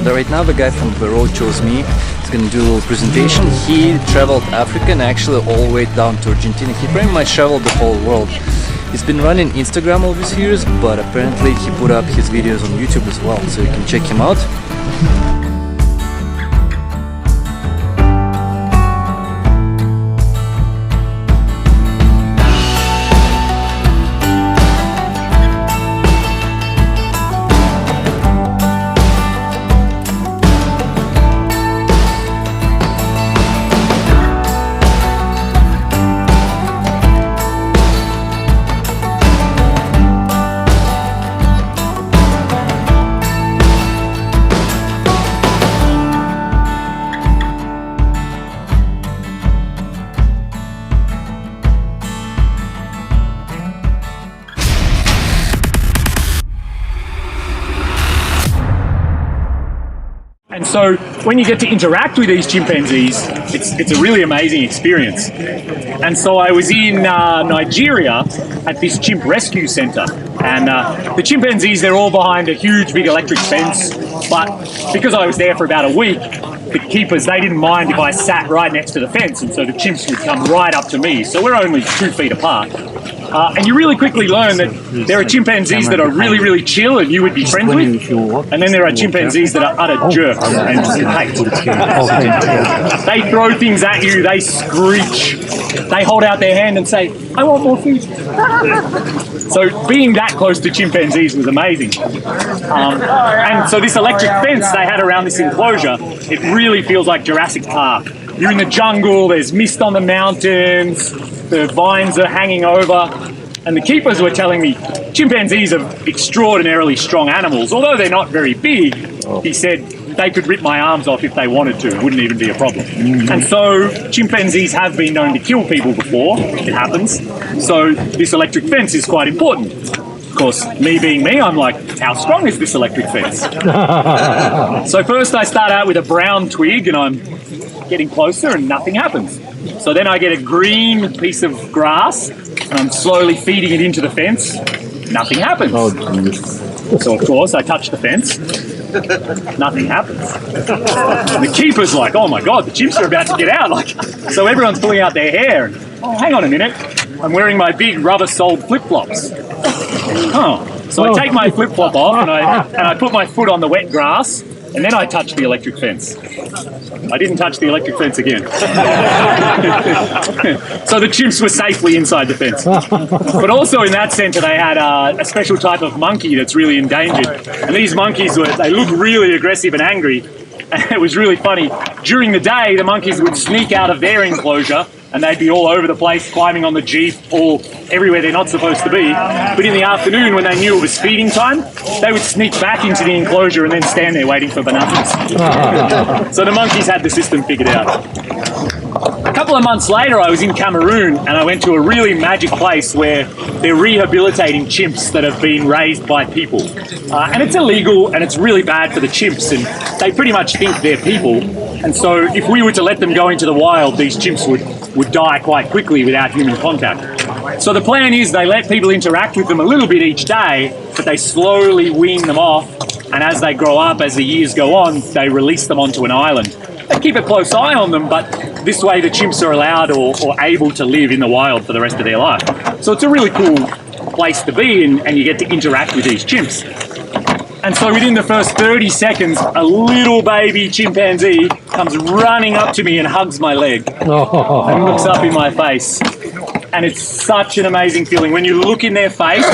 right now the guy from TheRoadChoseMe is going to do a little presentation. He traveled Africa and actually all the way down to Argentina. He pretty much traveled the whole world. He's been running Instagram all these years, but apparently he put up his videos on YouTube as well, so you can check him out. And so when you get to interact with these chimpanzees, it's a really amazing experience. And so I was in Nigeria at this chimp rescue center. And the chimpanzees, they're all behind a huge big electric fence. But because I was there for about a week, the keepers, they didn't mind if I sat right next to the fence. And so the chimps would come right up to me. So we're only 2 feet apart. And you really quickly learn that there are chimpanzees that are really, really chill and you would be friends with, and then there are chimpanzees that are utter jerks and you hate. They throw things at you, they screech, they hold out their hand and say, "I want more food." So being that close to chimpanzees was amazing. And so this electric fence they had around this enclosure, it really feels like Jurassic Park. You're in the jungle, there's mist on the mountains, the vines are hanging over, and the keepers were telling me chimpanzees are extraordinarily strong animals. Although they're not very big, he said they could rip my arms off if they wanted to. It wouldn't even be a problem. And so chimpanzees have been known to kill people before. It happens. So this electric fence is quite important. Of course, me being me, I'm like, how strong is this electric fence? So first I start out with a brown twig and I'm getting closer and nothing happens. So then I get a green piece of grass and I'm slowly feeding it into the fence. Nothing happens. So of course I touch the fence. Nothing happens. And the keeper's like, oh my God, the chimps are about to get out. Like, so everyone's pulling out their hair. And, oh, hang on a minute. I'm wearing my big rubber-soled flip-flops. Oh. So I take my flip-flop off and I put my foot on the wet grass and then I touch the electric fence. I didn't touch the electric fence again. So the chimps were safely inside the fence. But also in that center they had a special type of monkey that's really endangered. And these monkeys, they look really aggressive and angry. And it was really funny. During the day, the monkeys would sneak out of their enclosure and they'd be all over the place, climbing on the Jeep, or everywhere they're not supposed to be. But in the afternoon, when they knew it was feeding time, they would sneak back into the enclosure and then stand there waiting for bananas. So the monkeys had the system figured out. A couple of months later, I was in Cameroon and I went to a really magic place where they're rehabilitating chimps that have been raised by people. And it's illegal and it's really bad for the chimps and they pretty much think they're people. And so if we were to let them go into the wild, these chimps would die quite quickly without human contact. So the plan is they let people interact with them a little bit each day, but they slowly wean them off. And as they grow up, as the years go on, they release them onto an island. They keep a close eye on them, but this way the chimps are allowed or able to live in the wild for the rest of their life. So it's a really cool place to be and you get to interact with these chimps. And so within the first 30 seconds, a little baby chimpanzee comes running up to me and hugs my leg and looks up in my face. And it's such an amazing feeling. When you look in their face,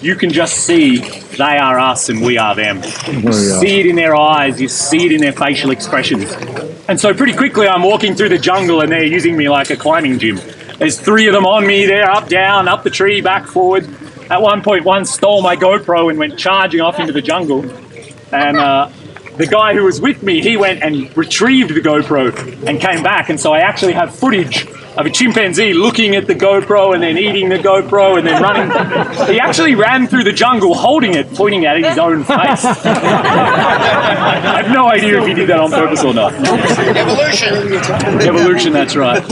you can just see they are us and we are them. You see it in their eyes, you see it in their facial expressions. And so pretty quickly I'm walking through the jungle and they're using me like a climbing gym. There's 3 of them on me, they're up, down, up the tree, back, forward. At one point, one stole my GoPro and went charging off into the jungle. And the guy who was with me, he went and retrieved the GoPro and came back. And so I actually have footage of a chimpanzee looking at the GoPro and then eating the GoPro and then running. He actually ran through the jungle holding it, pointing at his own face. I have no idea if he did that on purpose or not. Evolution. Evolution, that's right.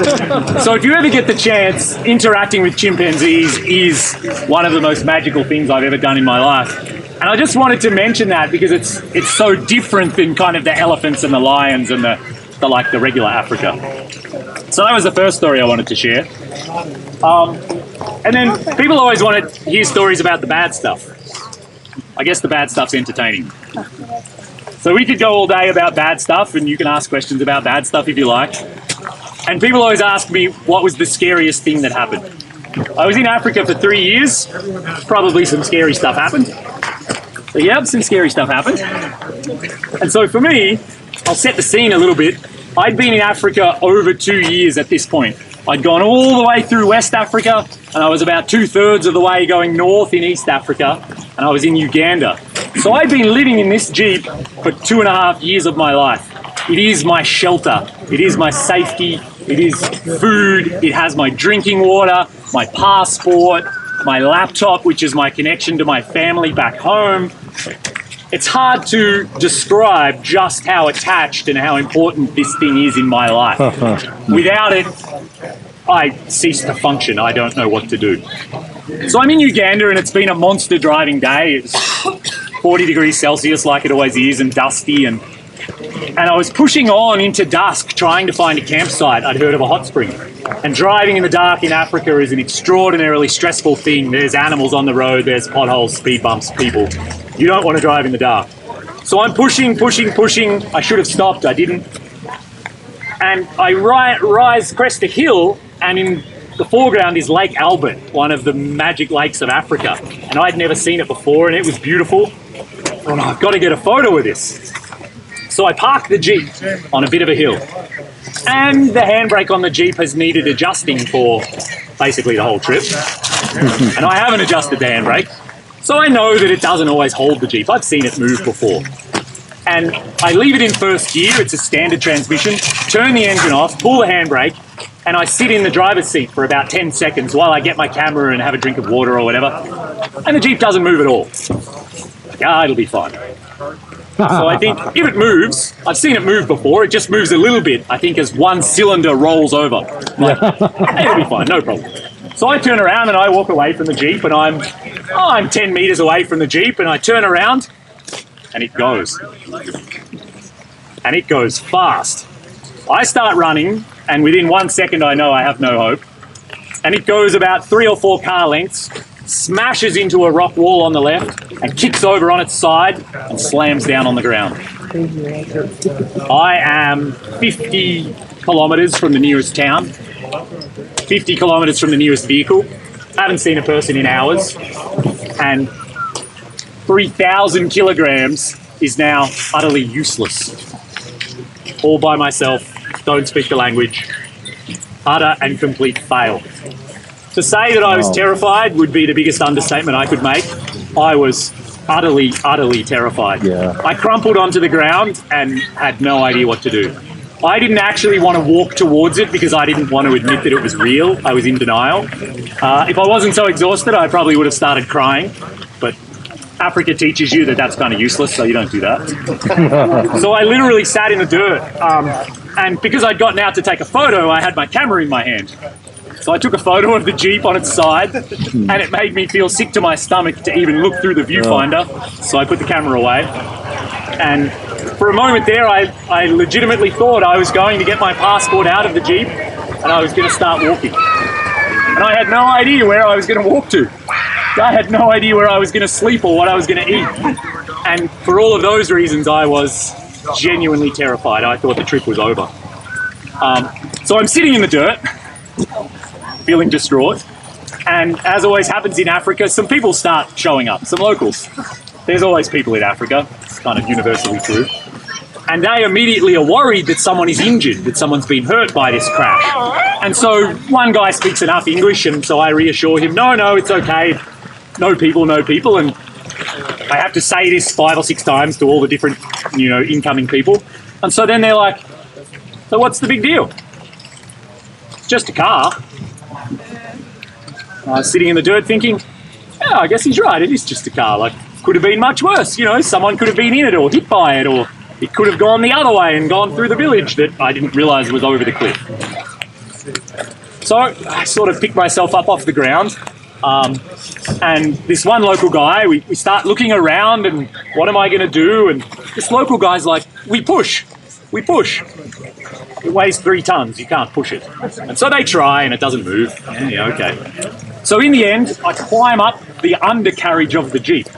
So if you ever get the chance, interacting with chimpanzees is one of the most magical things I've ever done in my life. And I just wanted to mention that because it's so different than kind of the elephants and the lions and the regular Africa. So that was the first story I wanted to share. And then people always want to hear stories about the bad stuff. I guess the bad stuff's entertaining. So we could go all day about bad stuff, and you can ask questions about bad stuff if you like. And people always ask me, what was the scariest thing that happened? I was in Africa for 3 years. Probably some scary stuff happened. So yeah, some scary stuff happened. And so for me, I'll set the scene a little bit. I'd been in Africa over 2 years at this point. I'd gone all the way through West Africa, and I was about 2/3 of the way going north in East Africa, and I was in Uganda. So I'd been living in this Jeep for 2.5 years of my life. It is my shelter. It is my safety. It is food. It has my drinking water, my passport, my laptop, which is my connection to my family back home. It's hard to describe just how attached and how important this thing is in my life. Without it, I cease to function. I don't know what to do. So I'm in Uganda, and it's been a monster driving day. It's 40 degrees Celsius like it always is, and dusty, and I was pushing on into dusk trying to find a campsite. I'd heard of a hot spring. And driving in the dark in Africa is an extraordinarily stressful thing. There's animals on the road, there's potholes, speed bumps, people. You don't want to drive in the dark. So I'm pushing. I should have stopped, I didn't. And I crest a hill, and in the foreground is Lake Albert, one of the magic lakes of Africa. And I'd never seen it before, and it was beautiful. And I've got to get a photo of this. So I parked the Jeep on a bit of a hill. And the handbrake on the Jeep has needed adjusting for basically the whole trip. And I haven't adjusted the handbrake. So I know that it doesn't always hold the Jeep. I've seen it move before. And I leave it in first gear. It's a standard transmission. Turn the engine off, pull the handbrake, and I sit in the driver's seat for about 10 seconds while I get my camera and have a drink of water or whatever. And the Jeep doesn't move at all. Yeah, it'll be fine. So I think if it moves, I've seen it move before, it just moves a little bit, I think, as one cylinder rolls over. Like, it'll be fine, no problem. So I turn around and I walk away from the Jeep, and I'm 10 meters away from the Jeep, and I turn around and it goes. And it goes fast. I start running, and within 1 second I know I have no hope. And it goes about 3 or 4 car lengths, smashes into a rock wall on the left, and kicks over on its side and slams down on the ground. I am 50 kilometers from the nearest town, 50 kilometers from the nearest vehicle. I haven't seen a person in hours, and 3,000 kilograms is now utterly useless. All by myself, don't speak the language, utter and complete fail. To say that I was terrified would be the biggest understatement I could make. I was utterly, utterly terrified. Yeah. I crumpled onto the ground and had no idea what to do. I didn't actually want to walk towards it because I didn't want to admit that it was real. I was in denial. If I wasn't so exhausted, I probably would have started crying. But Africa teaches you that that's kind of useless, so you don't do that. So I literally sat in the dirt. And because I'd gotten out to take a photo, I had my camera in my hand. So I took a photo of the Jeep on its side, and it made me feel sick to my stomach to even look through the viewfinder. So I put the camera away. And for a moment there, I legitimately thought I was going to get my passport out of the Jeep, and I was going to start walking. And I had no idea where I was going to walk to. I had no idea where I was going to sleep or what I was going to eat. And for all of those reasons, I was genuinely terrified. I thought the trip was over. So I'm sitting in the dirt, feeling distraught. And as always happens in Africa, some people start showing up, some locals. There's always people in Africa. It's kind of universally true. And they immediately are worried that someone is injured, that someone's been hurt by this crash. And so one guy speaks enough English, and so I reassure him, no, it's okay. No people. And I have to say this 5 or 6 times to all the different, incoming people. And so then they're like, so what's the big deal? It's just a car. I was sitting in the dirt thinking, yeah, I guess he's right. It is just a car. Like, could have been much worse. Someone could have been in it or hit by it, or it could have gone the other way and gone through the village that I didn't realize was over the cliff. So I sort of picked myself up off the ground, And this one local guy, we start looking around and what am I going to do? And this local guy's like, we push. It weighs 3 tons, you can't push it. And so they try and it doesn't move. Yeah, okay. So in the end, I climb up the undercarriage of the Jeep.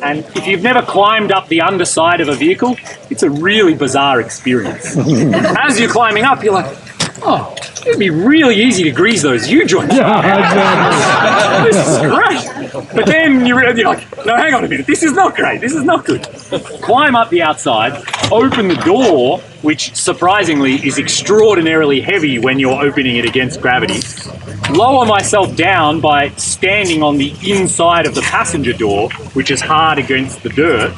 And if you've never climbed up the underside of a vehicle, it's a really bizarre experience. As you're climbing up, you're like, oh, it'd be really easy to grease those U-joints. This is great. But then you're like, no, hang on a minute, this is not great, this is not good. Climb up the outside, open the door, which surprisingly is extraordinarily heavy when you're opening it against gravity. Lower myself down by standing on the inside of the passenger door, which is hard against the dirt,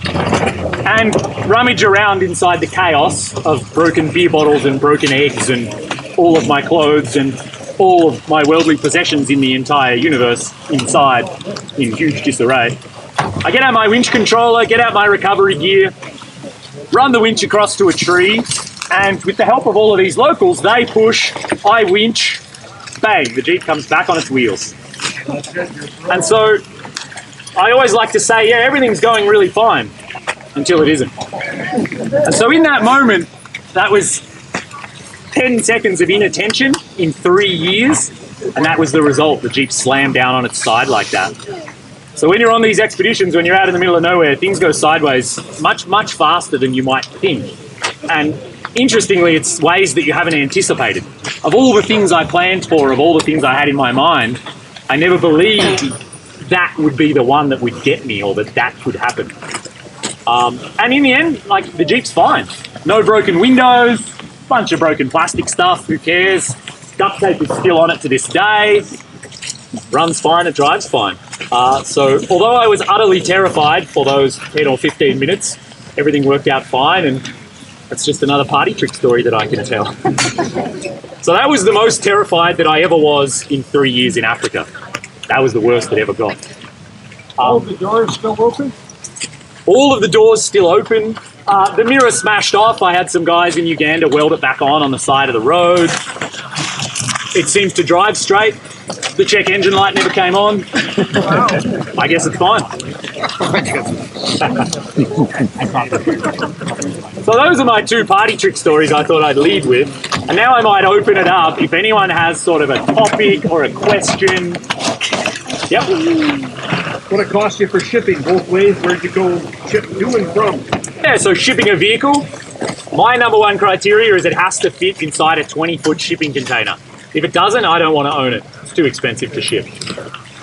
and rummage around inside the chaos of broken beer bottles and broken eggs and all of my clothes and all of my worldly possessions in the entire universe inside in huge disarray. I get out my winch controller, get out my recovery gear, run the winch across to a tree, and with the help of all of these locals, they push, I winch, bang, the Jeep comes back on its wheels. And so I always like to say, yeah, everything's going really fine until it isn't. And so in that moment, that was 10 seconds of inattention in 3 years, and that was the result. The Jeep slammed down on its side like that. So when you're on these expeditions, when you're out in the middle of nowhere, things go sideways much, much faster than you might think. And interestingly, it's ways that you haven't anticipated. Of all the things I planned for, of all the things I had in my mind, I never believed that would be the one that would get me or that could happen. And in the end, like, the Jeep's fine. No broken windows, bunch of broken plastic stuff, who cares? Duct tape is still on it to this day. Runs fine, it drives fine. So although I was utterly terrified for those 10 or 15 minutes, everything worked out fine, and that's just another party trick story that I can tell. So that was the most terrified that I ever was in 3 years in Africa. That was the worst that ever got. All the doors still open? All of the doors still open. The mirror smashed off. I had some guys in Uganda weld it back on the side of the road. It seems to drive straight. The check engine light never came on. Wow. I guess it's fine. So those are my 2 party trick stories I thought I'd lead with. And now I might open it up if anyone has sort of a topic or a question. Yep. What it cost you for shipping both ways? Where'd you go ship to and from? Yeah, so shipping a vehicle, my number 1 criteria is it has to fit inside a 20-foot shipping container. If it doesn't, I don't want to own it. It's too expensive to ship.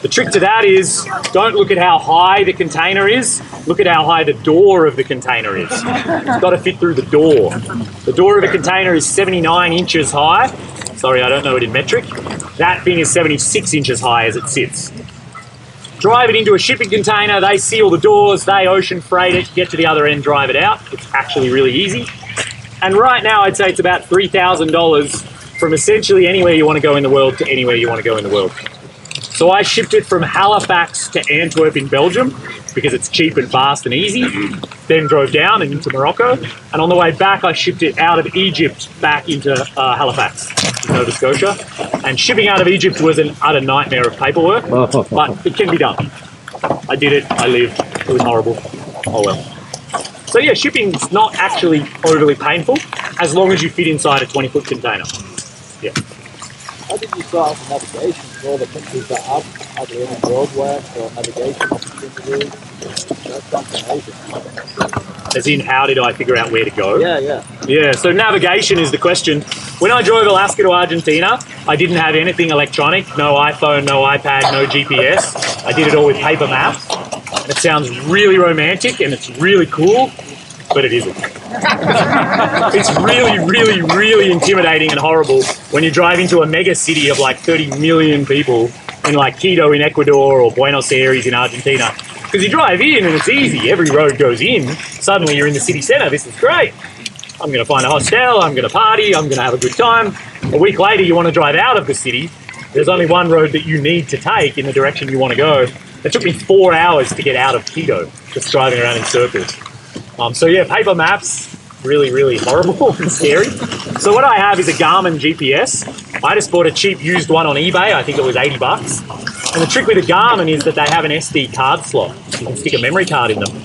The trick to that is, don't look at how high the container is, look at how high the door of the container is. It's got to fit through the door. The door of a container is 79 inches high. Sorry, I don't know it in metric. That thing is 76 inches high as it sits. Drive it into a shipping container, they seal the doors, they ocean freight it, get to the other end, drive it out. It's actually really easy. And right now I'd say it's about $3,000 from essentially anywhere you want to go in the world to anywhere you want to go in the world. So I shipped it from Halifax to Antwerp in Belgium because it's cheap and fast and easy, then drove down and into Morocco. And on the way back, I shipped it out of Egypt back into Halifax, Nova Scotia. And shipping out of Egypt was an utter nightmare of paperwork, but it can be done. I did it, I lived, it was horrible. Oh well. So yeah, shipping's not actually overly painful as long as you fit inside a 20-foot container. Yeah. How did you start off with navigation for all the countries that have either any roadwork or navigation opportunities? That's something amazing. As in, how did I figure out where to go? Yeah. Yeah, so navigation is the question. When I drove Alaska to Argentina, I didn't have anything electronic, no iPhone, no iPad, no GPS. I did it all with paper maps. And it sounds really romantic and it's really cool, but it isn't. It's really, really, really intimidating and horrible when you drive into a mega city of like 30 million people in like Quito in Ecuador or Buenos Aires in Argentina. Because you drive in and it's easy, every road goes in, suddenly you're in the city centre, this is great. I'm going to find a hostel, I'm going to party, I'm going to have a good time. A week later you want to drive out of the city, there's only one road that you need to take in the direction you want to go. It took me 4 hours to get out of Quito, just driving around in circles. So yeah, paper maps, really, really horrible and scary. So what I have is a Garmin GPS. I just bought a cheap used one on eBay. I think it was 80 bucks. And the trick with the Garmin is that they have an SD card slot. You can stick a memory card in them.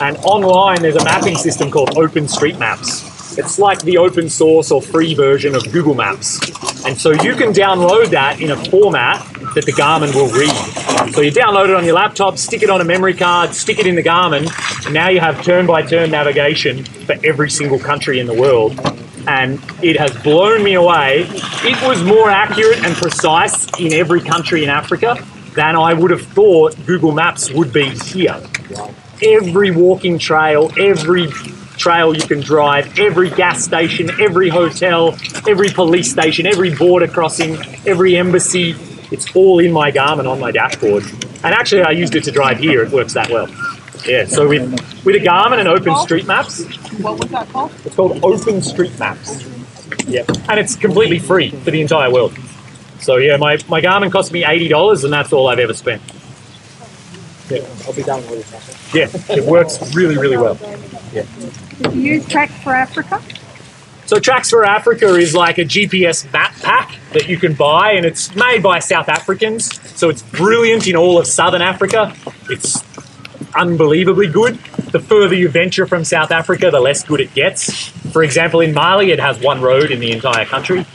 And online, there's a mapping system called OpenStreetMaps. It's like the open source or free version of Google Maps. And so you can download that in a format that the Garmin will read. So you download it on your laptop, stick it on a memory card, stick it in the Garmin, and now you have turn-by-turn navigation for every single country in the world. And it has blown me away. It was more accurate and precise in every country in Africa than I would have thought Google Maps would be here. Every walking trail, every trail you can drive, every gas station, every hotel, every police station, every border crossing, every embassy, it's all in my Garmin on my dashboard. And actually I used it to drive here, it works that well. Yeah, so with a Garmin and OpenStreetMaps. What was that called? It's called OpenStreetMaps. Yeah, and it's completely free for the entire world. So yeah, my Garmin cost me $80 and that's all I've ever spent. Yeah. I'll be downloading that. Yeah, it works really, really well. Yeah. Did you use Tracks for Africa? So Tracks for Africa is like a GPS map pack that you can buy, and it's made by South Africans. So it's brilliant in all of Southern Africa. It's unbelievably good. The further you venture from South Africa, the less good it gets. For example, in Mali, it has one road in the entire country.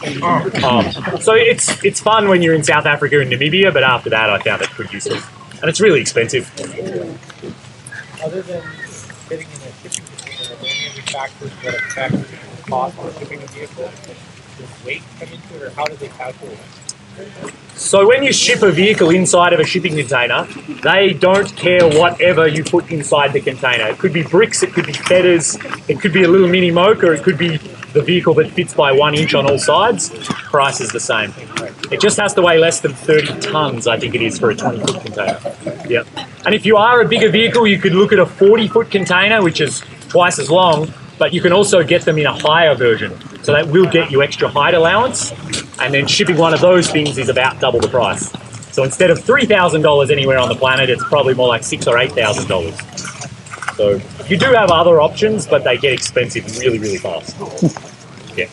So it's fun when you're in South Africa and Namibia, but after that, I found it pretty useless. And it's really expensive. Other than fitting in a shipping container, are there any other factors that affect the cost of shipping a vehicle? Does weight come into it, or how do they calculate it? So when you ship a vehicle inside of a shipping container, they don't care whatever you put inside the container. It could be bricks, it could be feathers, it could be a little mini moke, or it could be the vehicle that fits by 1 inch on all sides. Price is the same. It just has to weigh less than 30 tons, I think it is, for a 20-foot container. Yep. And if you are a bigger vehicle, you could look at a 40-foot container, which is twice as long, but you can also get them in a higher version. So that will get you extra height allowance, and then shipping one of those things is about double the price. So instead of $3,000 anywhere on the planet, it's probably more like $6,000 or $8,000. So you do have other options, but they get expensive really, really fast. Yeah.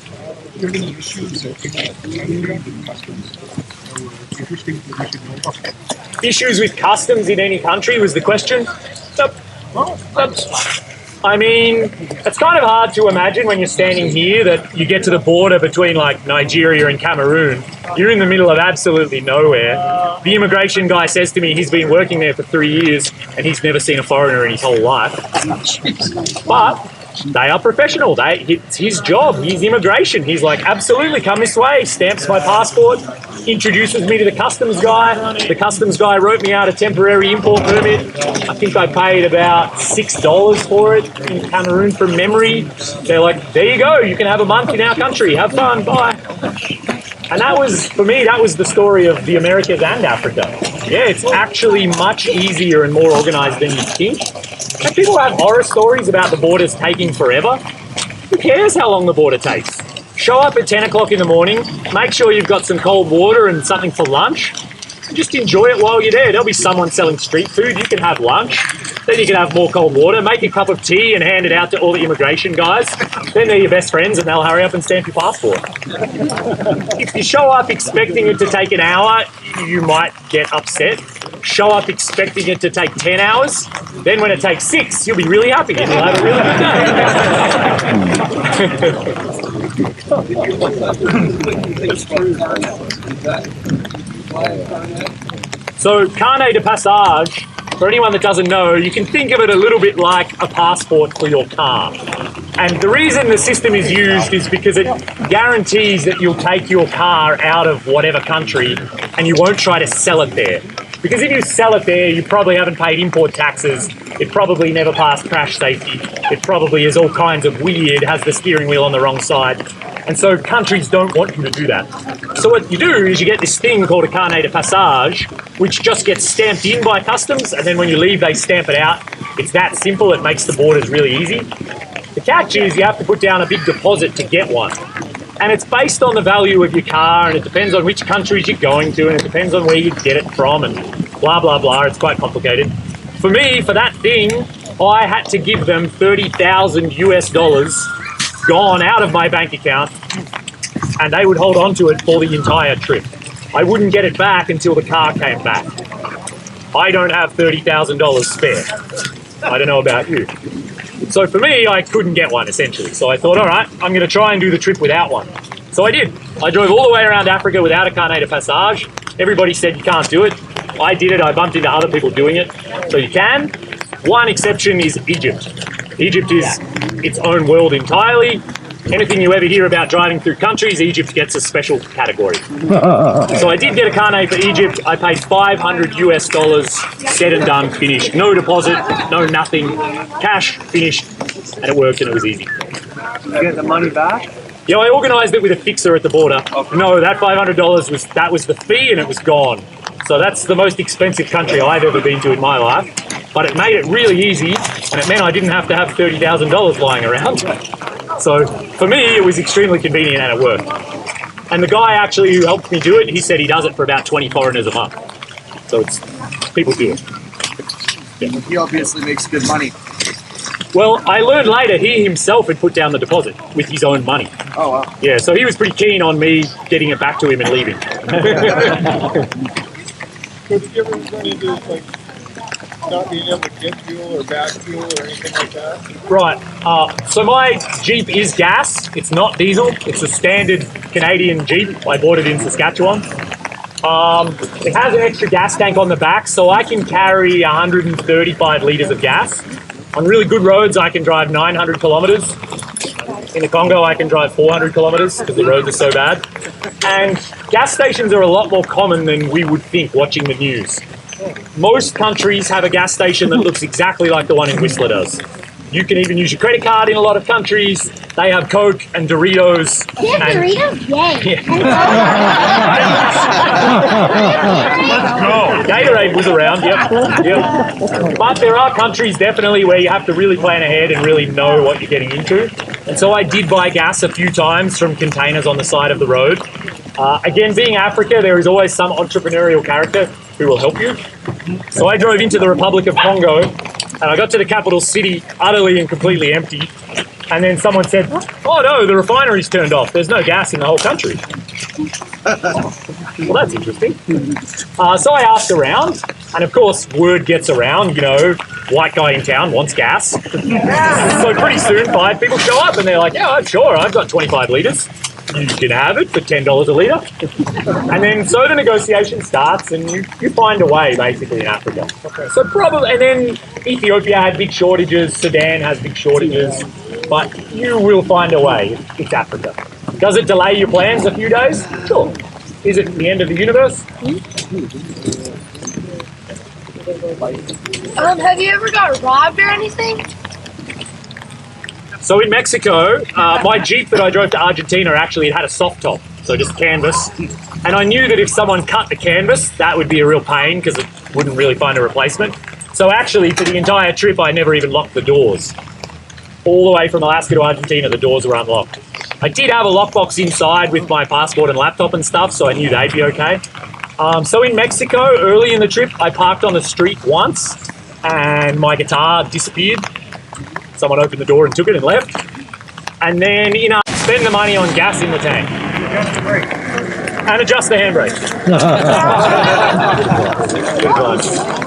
Issues with customs in any country was the question? Nope. I mean, it's kind of hard to imagine when you're standing here that you get to the border between like Nigeria and Cameroon. You're in the middle of absolutely nowhere. The immigration guy says to me he's been working there for 3 years and he's never seen a foreigner in his whole life. But they are professional. It's his job. He's immigration. He's like, absolutely, come this way. Stamps my passport, introduces me to the customs guy. The customs guy wrote me out a temporary import permit. I think I paid about $6 for it in Cameroon from memory. They're like, there you go. You can have a month in our country. Have fun. Bye. And that was, for me, that was the story of the Americas and Africa. Yeah, it's actually much easier and more organized than you think. And people have horror stories about the borders taking forever. Who cares how long the border takes? Show up at 10 o'clock in the morning, make sure you've got some cold water and something for lunch, and just enjoy it while you're there. There'll be someone selling street food, you can have lunch, then you can have more cold water, make a cup of tea and hand it out to all the immigration guys. Then they're your best friends and they'll hurry up and stamp your passport. If you show up expecting it to take an hour, you might get upset. Show up expecting it to take 10 hours, then when it takes 6, you'll be really happy and you'll have a really good day. So Carne de Passage, for anyone that doesn't know, you can think of it a little bit like a passport for your car. And the reason the system is used is because it guarantees that you'll take your car out of whatever country and you won't try to sell it there. Because if you sell it there, you probably haven't paid import taxes, it probably never passed crash safety, it probably is all kinds of weird, has the steering wheel on the wrong side. And so countries don't want you to do that. So what you do is you get this thing called a Carne de Passage, which just gets stamped in by customs, and then when you leave, they stamp it out. It's that simple, it makes the borders really easy. The catch is you have to put down a big deposit to get one. And it's based on the value of your car, and it depends on which countries you're going to, and it depends on where you get it from, and blah, blah, blah. It's quite complicated. For me, for that thing, I had to give them $30,000 US gone out of my bank account, and they would hold on to it for the entire trip. I wouldn't get it back until the car came back. I don't have $30,000 spare. I don't know about you. So for me, I couldn't get one, essentially. So I thought, all right, I'm going to try and do the trip without one. So I did. I drove all the way around Africa without a Carne de Passage. Everybody said you can't do it. I did it. I bumped into other people doing it. So you can. One exception is Egypt. Egypt is its own world entirely. Anything you ever hear about driving through countries, Egypt gets a special category. So I did get a Carne for Egypt. I paid $500 US, said and done, finished. No deposit, no nothing, cash, finished, and it worked and it was easy. You get the money back? Yeah, I organised it with a fixer at the border. No, that $500 was the fee and it was gone. So that's the most expensive country I've ever been to in my life. But it made it really easy, and it meant I didn't have to have $30,000 lying around. So for me, it was extremely convenient and it worked. And the guy actually who helped me do it, he said he does it for about 20 foreigners a month. So people do it. Yeah. He obviously makes good money. Well, I learned later he himself had put down the deposit with his own money. Oh, wow. Yeah, so he was pretty keen on me getting it back to him and leaving. Have you ever run into like not being able to get fuel or bad fuel or anything like that? Right. So my Jeep is gas. It's not diesel. It's a standard Canadian Jeep. I bought it in Saskatchewan. It has an extra gas tank on the back, so I can carry 135 litres of gas. On really good roads, I can drive 900 kilometres. In the Congo, I can drive 400 kilometres because the roads are so bad. And gas stations are a lot more common than we would think watching the news. Most countries have a gas station that looks exactly like the one in Whistler does. You can even use your credit card in a lot of countries. They have Coke and Doritos. Doritos? Yay. Let's go. Gatorade was around, yep. But there are countries definitely where you have to really plan ahead and really know what you're getting into. And so I did buy gas a few times from containers on the side of the road. Again, being Africa, there is always some entrepreneurial character who will help you. So I drove into the Republic of Congo, and I got to the capital city utterly and completely empty. And then someone said, oh no, the refinery's turned off. There's no gas in the whole country. Well, that's interesting. So I asked around, and of course, word gets around, you know, white guy in town wants gas. So pretty soon, 5 people show up, and they're like, yeah, sure, I've got 25 litres. You can have it for $10 a litre. And then so the negotiation starts, and you find a way, basically, in Africa. So probably, and then Ethiopia had big shortages, Sudan has big shortages, but you will find a way. It's Africa. Does it delay your plans a few days? Sure. Is it the end of the universe? Have you ever got robbed or anything? So in Mexico, my Jeep that I drove to Argentina actually had a soft top, so just canvas. And I knew that if someone cut the canvas, that would be a real pain because it wouldn't really find a replacement. So actually, for the entire trip, I never even locked the doors. All the way from Alaska to Argentina, the doors were unlocked. I did have a lockbox inside with my passport and laptop and stuff, so I knew they'd be okay. So in Mexico, early in the trip, I parked on the street once, and my guitar disappeared. Someone opened the door and took it and left. And then, spend the money on gas in the tank. And adjust the handbrake.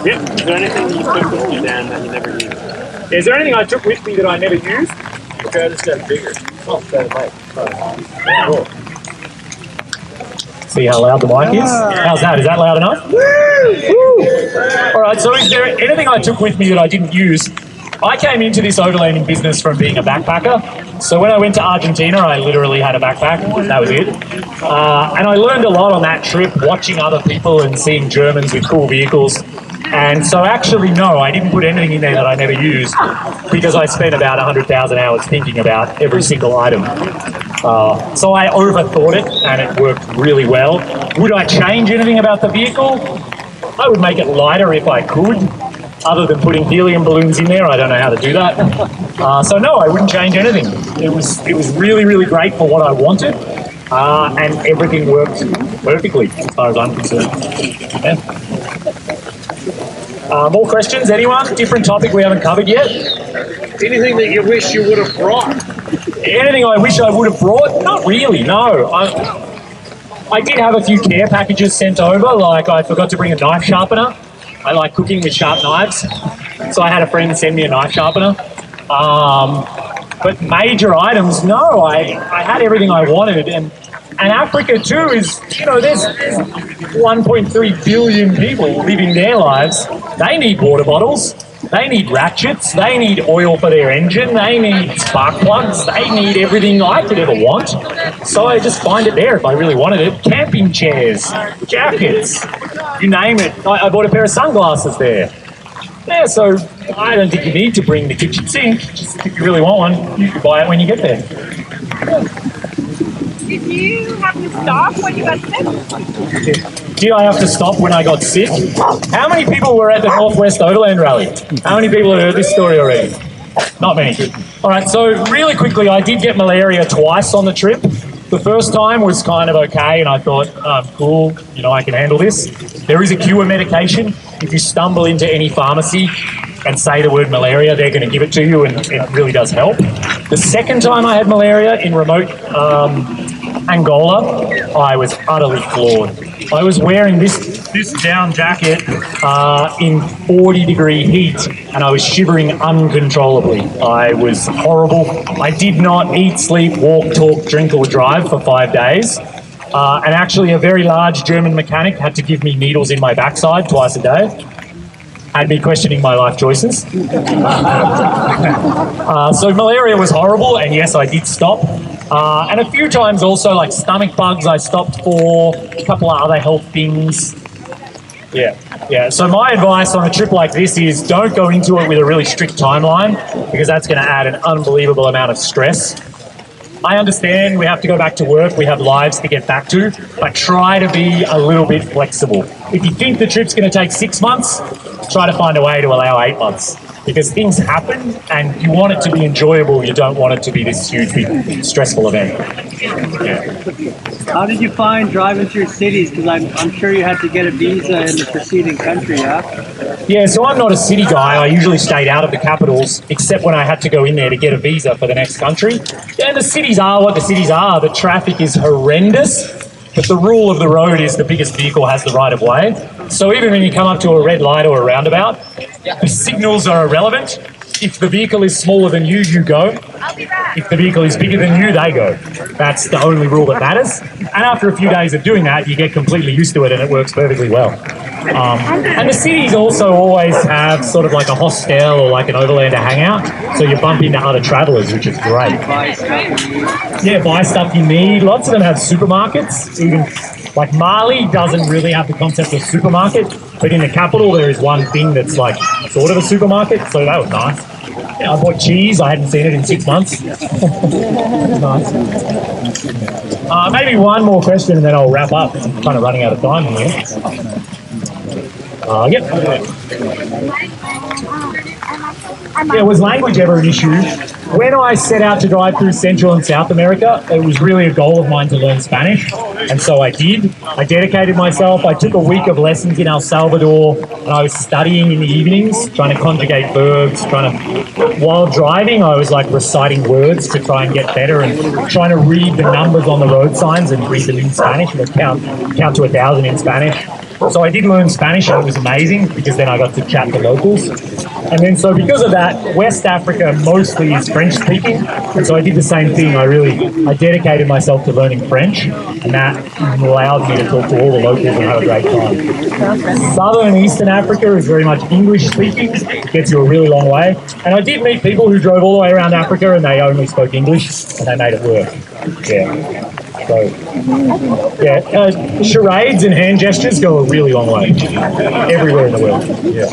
Yep. Is there anything you took with you, Dan, that you never used? Is there anything I took with me that I never used? Okay, I just got bigger. Oh, cool. See how loud the mic is? How's that? Is that loud enough? Woo! All right, so is there anything I took with me that I didn't use? I came into this overlanding business from being a backpacker. So when I went to Argentina, I literally had a backpack. That was it. And I learned a lot on that trip, watching other people and seeing Germans with cool vehicles. And so actually, no, I didn't put anything in there that I never used because I spent about 100,000 hours thinking about every single item. So I overthought it and it worked really well. Would I change anything about the vehicle? I would make it lighter if I could. Other than putting helium balloons in there, I don't know how to do that. So no, I wouldn't change anything. It was really, really great for what I wanted. And everything worked perfectly as far as I'm concerned. Yeah. More questions? Anyone? Different topic we haven't covered yet? Anything that you wish you would have brought? Anything I wish I would have brought? Not really, no. I did have a few care packages sent over, like I forgot to bring a knife sharpener. I like cooking with sharp knives, so I had a friend send me a knife sharpener. But major items, no, I had everything I wanted. And Africa too is, you know, there's 1.3 billion people living their lives. They need water bottles. They need ratchets, they need oil for their engine, they need spark plugs, they need everything I could ever want. So I just find it there if I really wanted it. Camping chairs, jackets, you name it. I bought a pair of sunglasses there. Yeah, so I don't think you need to bring the kitchen sink. Just if you really want one, you can buy it when you get there. Did you have to stop when you got sick? Did I have to stop when I got sick? How many people were at the Northwest Overland Rally? How many people have heard this story already? Not many. All right, so really quickly, I did get malaria twice on the trip. The first time was kind of okay, and I thought, cool, you know, I can handle this. There is a cure medication. If you stumble into any pharmacy and say the word malaria, they're going to give it to you, and it really does help. The second time I had malaria in remote Angola, I was utterly floored. I was wearing this down jacket in 40-degree heat, and I was shivering uncontrollably. I was horrible. I did not eat, sleep, walk, talk, drink, or drive for 5 days. And actually, a very large German mechanic had to give me needles in my backside twice a day. Had me questioning my life choices. So malaria was horrible, and yes, I did stop. And a few times also, like stomach bugs, I stopped for a couple of other health things. Yeah. So my advice on a trip like this is don't go into it with a really strict timeline, because that's going to add an unbelievable amount of stress. I understand we have to go back to work, we have lives to get back to, but try to be a little bit flexible. If you think the trip's going to take 6 months, try to find a way to allow 8 months. Because things happen and you want it to be enjoyable, you don't want it to be this huge, big, stressful event. Yeah. How did you find driving through cities? Because I'm sure you had to get a visa in the preceding country, yeah? Yeah, so I'm not a city guy. I usually stayed out of the capitals, except when I had to go in there to get a visa for the next country. And the cities are what the cities are. The traffic is horrendous, but the rule of the road is the biggest vehicle has the right of way. So even when you come up to a red light or a roundabout, the signals are irrelevant. If the vehicle is smaller than you, you go. If the vehicle is bigger than you, they go. That's the only rule that matters. And after a few days of doing that, you get completely used to it and it works perfectly well. And the cities also always have sort of like a hostel or like an overlander hangout. So you bump into other travelers, which is great. Yeah, buy stuff you need. Lots of them have supermarkets. Even like Mali doesn't really have the concept of supermarket, but in the capital there is one thing that's like sort of a supermarket, so that was nice. Yeah, I bought cheese, I hadn't seen it in 6 months. Nice. Maybe one more question and then I'll wrap up. I'm kind of running out of time here. Yeah, was language ever an issue? When I set out to drive through Central and South America, it was really a goal of mine to learn Spanish, and so I did. I dedicated myself. I took a week of lessons in El Salvador, and I was studying in the evenings, trying to conjugate verbs, while driving, I was like reciting words to try and get better, and trying to read the numbers on the road signs and read them in Spanish, and count to 1,000 in Spanish. So I did learn Spanish, and it was amazing because then I got to chat to locals. And then so because of that, West Africa mostly is French speaking. And so I did the same thing. I dedicated myself to learning French, and that allowed me to talk to all the locals and have a great time. Southern and Eastern Africa is very much English speaking. It gets you a really long way. And I did meet people who drove all the way around Africa and they only spoke English and they made it work. Yeah. So, yeah, charades and hand gestures go a really long way everywhere in the world. Yeah.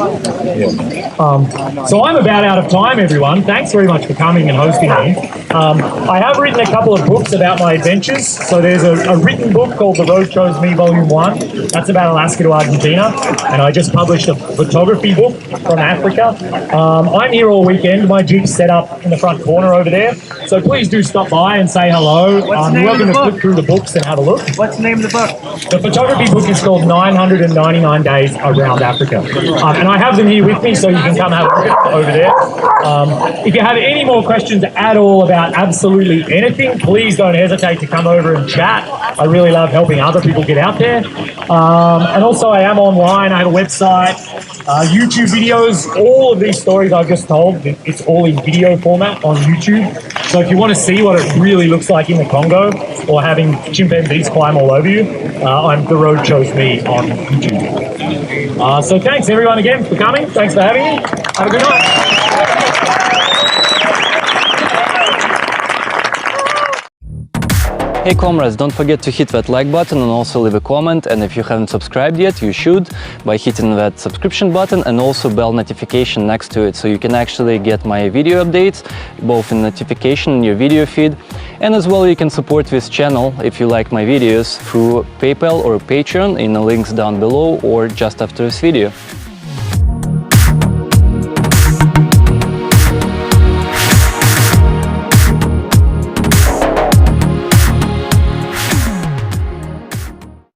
So I'm about out of time, everyone. Thanks very much for coming and hosting me. I have written a couple of books about my adventures. So there's a written book called The Road Chose Me, Volume 1. That's about Alaska to Argentina. And I just published a photography book from Africa. I'm here all weekend. My Jeep's set up in the front corner over there. So please do stop by and say hello. You're welcome to look through the books and have a look. What's the name of the book? The photography book is called 999 Days Around Africa. And I have them here with me, so you can come have a look over there. If you have any more questions at all about absolutely anything, please don't hesitate to come over and chat. I really love helping other people get out there. And also I am online, I have a website, YouTube videos, all of these stories I've just told, it's all in video format on YouTube. So if you want to see what it really looks like in the Congo or having chimpanzees climb all over you, I'm TheRoadChoseMe on YouTube. So thanks everyone again for coming. Thanks for having me. Have a good night. Hey comrades, don't forget to hit that like button and also leave a comment, and if you haven't subscribed yet, you should by hitting that subscription button and also bell notification next to it, so you can actually get my video updates both in notification in your video feed, and as well you can support this channel if you like my videos through PayPal or Patreon in the links down below or just after this video.